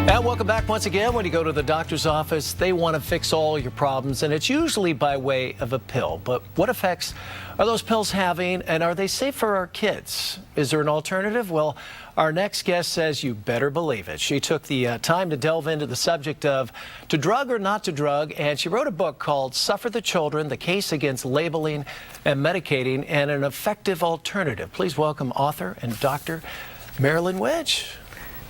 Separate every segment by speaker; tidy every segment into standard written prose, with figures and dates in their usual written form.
Speaker 1: And welcome back once again. When you go to the doctor's office, they want to fix all your problems, and it's usually by way of a pill. But what effects are those pills having, and are they safe for our kids? Is there an alternative? Well, our next guest says you better believe it. She took the time to delve into the subject of to drug or not to drug, and she wrote a book called Suffer the Children, The Case Against Labeling and Medicating, and an Effective Alternative. Please welcome author and Dr. Marilyn Wedge.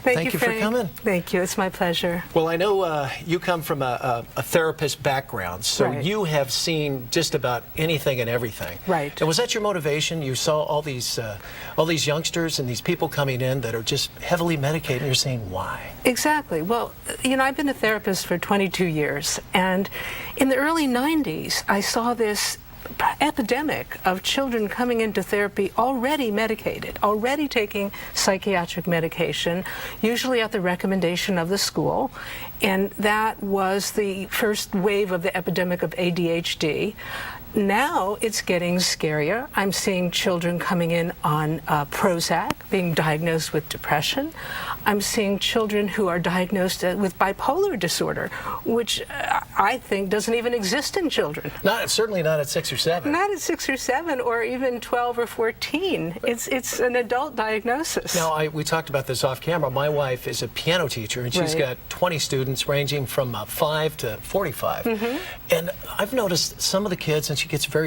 Speaker 1: Thank you for coming.
Speaker 2: Thank you. It's my pleasure.
Speaker 1: Well, I know you come from a therapist background, so
Speaker 2: right.
Speaker 1: You have seen just about anything and everything.
Speaker 2: Right.
Speaker 1: And was that your motivation? You saw all these youngsters and these people coming in that are just heavily medicated, and you're saying, why?
Speaker 2: Exactly. Well, you know, I've been a therapist for 22 years, and in the early 90s, I saw this epidemic of children coming into therapy already medicated, already taking psychiatric medication, usually at the recommendation of the school. And that was the first wave of the epidemic of ADHD. Now it's getting scarier. I'm seeing children coming in on Prozac, being diagnosed with depression. I'm seeing children who are diagnosed with bipolar disorder, which I think doesn't even exist in children.
Speaker 1: Certainly not at 6 or 7.
Speaker 2: Not at 6 or 7, or even 12 or 14. It's an adult diagnosis.
Speaker 1: Now, we talked about this off camera. My wife is a piano teacher, and she's got 20 students ranging from 5 to 45. Mm-hmm. And I've noticed some of the kids, and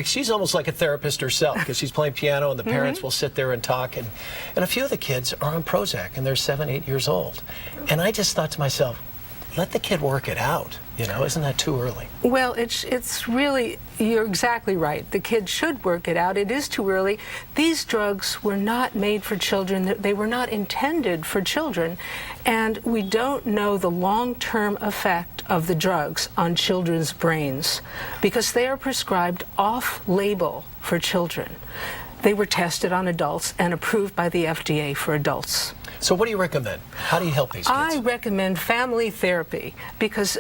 Speaker 1: she's almost like a therapist herself, because she's playing piano, and the parents will sit there and talk. And a few of the kids are on Prozac, and they're 7, 8 years old. And I just thought to myself, let the kid work it out. You know, isn't that too early?
Speaker 2: Well, it's really, you're exactly right. The kid should work it out. It is too early. These drugs were not made for children. They were not intended for children. And we don't know the long-term effect of the drugs on children's brains because they are prescribed off-label for children. They were tested on adults and approved by the FDA for adults.
Speaker 1: So what do you recommend? How do you help these kids?
Speaker 2: I recommend family therapy because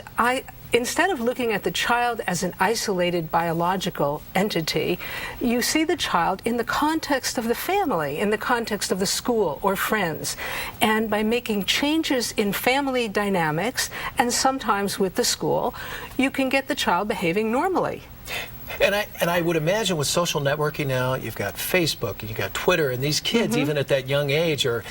Speaker 2: instead of looking at the child as an isolated biological entity, you see the child in the context of the family, in the context of the school or friends. And by making changes in family dynamics, and sometimes with the school, you can get the child behaving normally.
Speaker 1: And I would imagine with social networking now, you've got Facebook, and you've got Twitter, and these kids, even at that young age, are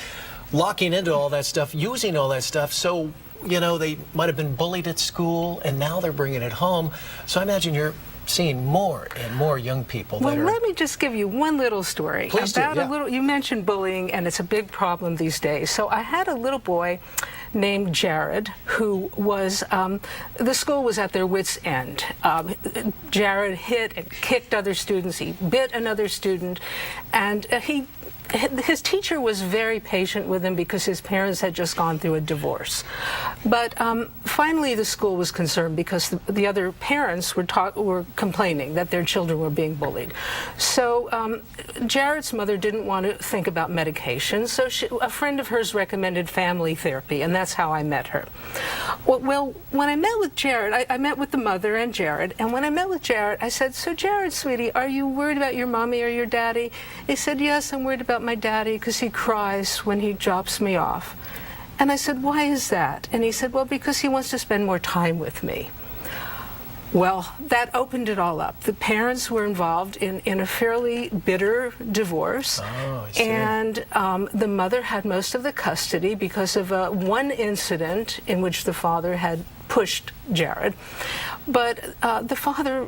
Speaker 1: locking into all that stuff, using all that stuff. So, you know, they might have been bullied at school, and now they're bringing it home. So I imagine you're seeing more and more young people.
Speaker 2: Well, let me just give you one little story.
Speaker 1: Please do, yeah.
Speaker 2: You mentioned bullying, and it's a big problem these days. So I had a little boy named Jared, who was, the school was at their wits' end. Jared hit and kicked other students, he bit another student, and his teacher was very patient with him because his parents had just gone through a divorce. But finally the school was concerned because the other parents were complaining that their children were being bullied. So Jared's mother didn't want to think about medication, so a friend of hers recommended family therapy, and that's how I met her. Well, when I met with Jared, I met with the mother and Jared, and when I met with Jared, I said, "So Jared, sweetie, are you worried about your mommy or your daddy?" He said, "Yes, I'm worried about my daddy because he cries when he drops me off." And I said, "Why is that?" And he said, "Well, because he wants to spend more time with me." Well, that opened it all up. The parents were involved in a fairly bitter divorce.
Speaker 1: Oh, I see.
Speaker 2: And the mother had most of the custody because of one incident in which the father had pushed Jared. But the father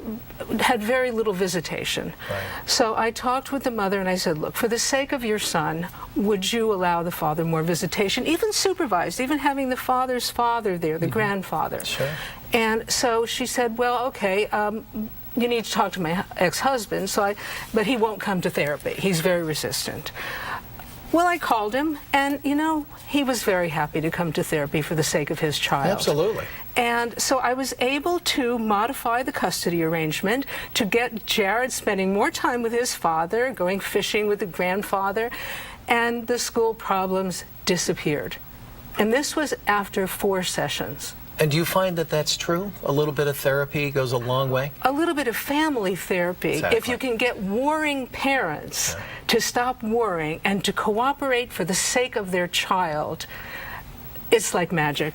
Speaker 2: had very little visitation.
Speaker 1: Right.
Speaker 2: So I talked with the mother and I said, "Look, for the sake of your son, would you allow the father more visitation, even supervised, even having the father's father there, the grandfather?"
Speaker 1: Sure.
Speaker 2: And so she said, "Well, okay, you need to talk to my ex-husband, but he won't come to therapy. He's very resistant." Well, I called him, and, you know, he was very happy to come to therapy for the sake of his child.
Speaker 1: Absolutely.
Speaker 2: And so I was able to modify the custody arrangement to get Jared spending more time with his father, going fishing with the grandfather, and the school problems disappeared. And this was after 4 sessions.
Speaker 1: And do you find that that's true? A little bit of therapy goes a long way?
Speaker 2: A little bit of family therapy.
Speaker 1: Exactly.
Speaker 2: If you can get warring parents to stop warring and to cooperate for the sake of their child, it's like magic.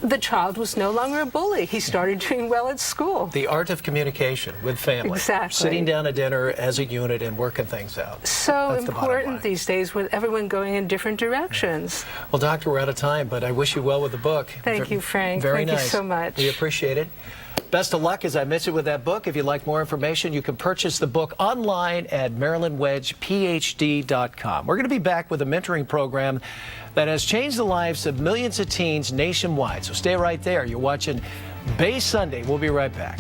Speaker 2: the child was no longer a bully. He started doing well at school.
Speaker 1: The art of communication with family.
Speaker 2: Exactly.
Speaker 1: Sitting down at dinner as a unit and working things out.
Speaker 2: So
Speaker 1: That's the bottom
Speaker 2: important
Speaker 1: line.
Speaker 2: these days with everyone going in different directions.
Speaker 1: Well, Doctor, we're out of time, but I wish you well with the book.
Speaker 2: Thank you, Frank.
Speaker 1: Very
Speaker 2: Thank
Speaker 1: nice.
Speaker 2: you so much.
Speaker 1: We appreciate it. Best of luck, as I mentioned, with that book. If you'd like more information, you can purchase the book online at MarilynWedgePhD.com. We're going to be back with a mentoring program that has changed the lives of millions of teens nationwide. So stay right there. You're watching Bay Sunday. We'll be right back.